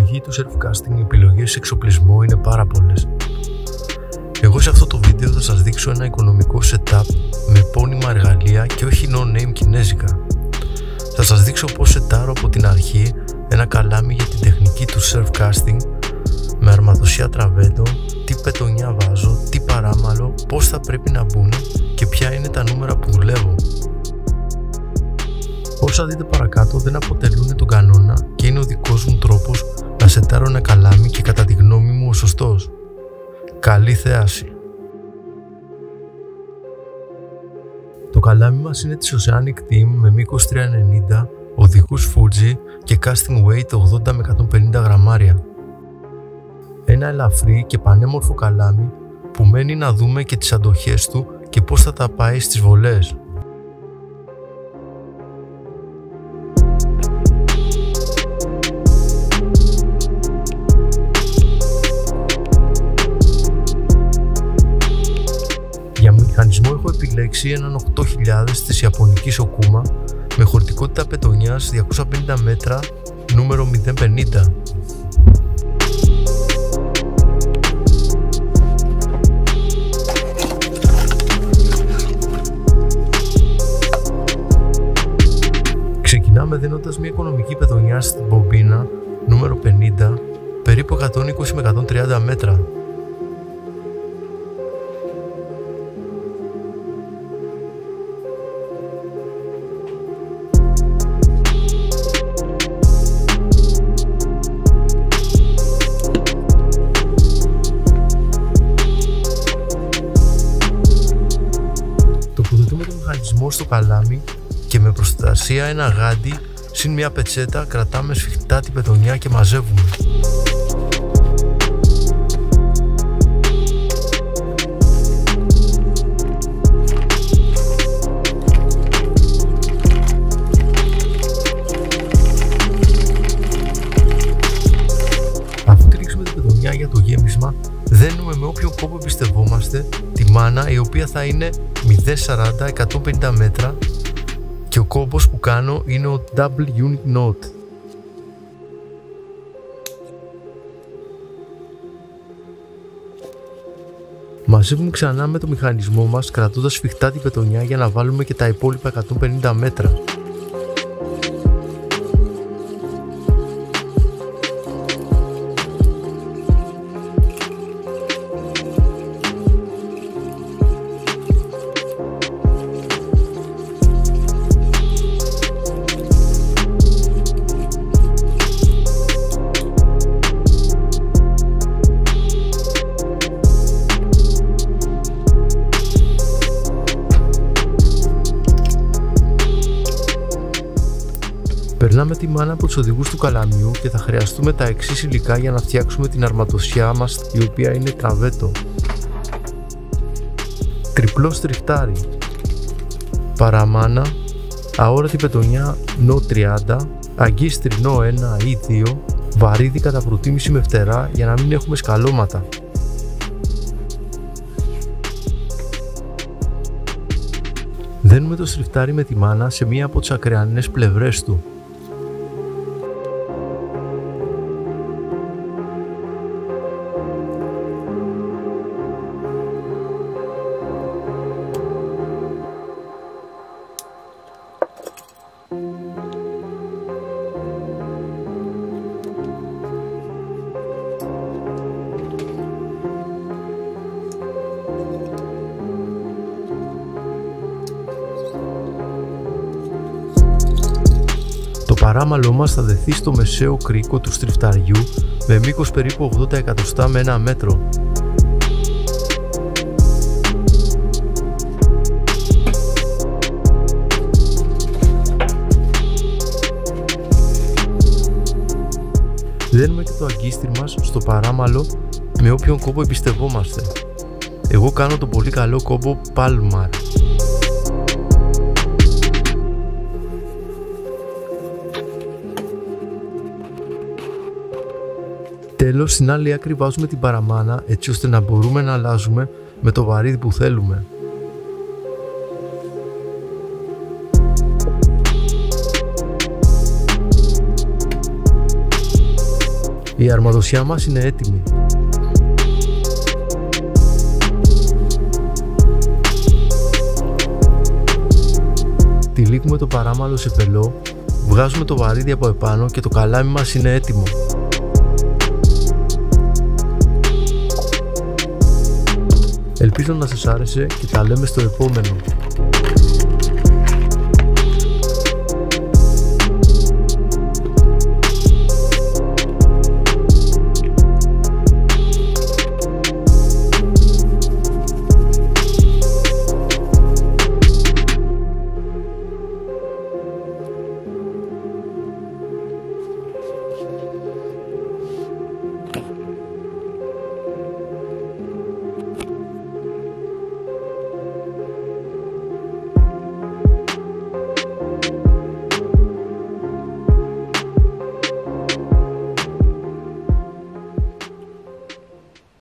επιλογή του surfcasting, οι επιλογές σε εξοπλισμό είναι πάρα πολλές. Εγώ σε αυτό το βίντεο θα σας δείξω ένα οικονομικό setup με επώνυμα εργαλεία και όχι no-name κινέζικα. Θα σας δείξω πώς σετάρω από την αρχή ένα καλάμι για την τεχνική του surfcasting με αρματοσιά τραβέντο, τι πετονιά βάζω, τι παράμαλο, πώς θα πρέπει να μπουν και ποια είναι τα νούμερα που δουλεύω. Όσα δείτε παρακάτω δεν αποτελούν τον κανόνα και είναι ο δικός μου τρόπος να σετάρω ένα καλάμι και κατά τη γνώμη μου ο σωστός. Καλή θέαση! Το καλάμι μας είναι της Oceanic Team με μήκος 390, οδηγούς Fuji και casting weight 80 με 150 γραμμάρια. Ένα ελαφρύ και πανέμορφο καλάμι που μένει να δούμε και τις αντοχές του και πώς θα τα πάει στις βολές. Για μηχανισμό έχω επιλέξει έναν 8000 της Ιαπωνικής Okuma με χωρητικότητα πετονιάς 250 μέτρα νούμερο 050. Ξεκινάμε δίνοντας μια οικονομική πετονιά στην μπομπίνα νούμερο 50, περίπου 120 με 130 μέτρα. Τοποθετούμε το μηχανισμό στο καλάμι και με προστασία ένα γάντι συν μια πετσέτα κρατάμε σφιχτά την πετονιά και μαζεύουμε. Αφού τρίξουμε την πετονιά για το γέμισμα, δένουμε με όποιον κόμπο εμπιστευόμαστε τη μάνα, η οποία θα είναι 040-150 μέτρα και ο κόμπος που κάνω είναι ο Double Unit Knot. Μαζεύουμε ξανά με το μηχανισμό μας κρατώντας σφιχτά την πετονιά για να βάλουμε και τα υπόλοιπα 150 μέτρα. Περνάμε τη μάνα από τους οδηγούς του καλαμιού και θα χρειαστούμε τα εξής υλικά για να φτιάξουμε την αρματοσιά μας, η οποία είναι τραβέτο. Τριπλό στριχτάρι, παραμάνα, αόρατη πετονιά νο 30, αγκίστρι νο 1 ή 2, βαρύδι κατά προτίμηση με φτερά για να μην έχουμε σκαλώματα. Δένουμε το στριχτάρι με τη μάνα σε μία από τις ακρεανές πλευρές του. Το παράμαλό μας θα δεθεί στο μεσαίο κρίκο του στριφταριού με μήκος περίπου 80 εκατοστά με 1 μέτρο. Δένουμε και το αγκίστρι μας στο παράμαλο με όποιον κόμπο εμπιστευόμαστε. Εγώ κάνω τον πολύ καλό κόμπο Palmar. Τέλος, στην άλλη άκρη βάζουμε την παραμάνα έτσι ώστε να μπορούμε να αλλάζουμε με το βαρύδι που θέλουμε. Η αρμαδοσιά μας είναι έτοιμη. Τυλίγουμε το παράμαλο σε πελό, βγάζουμε το βαρύδι από επάνω και το καλάμι μας είναι έτοιμο. Ελπίζω να σας άρεσε και τα λέμε στο επόμενο.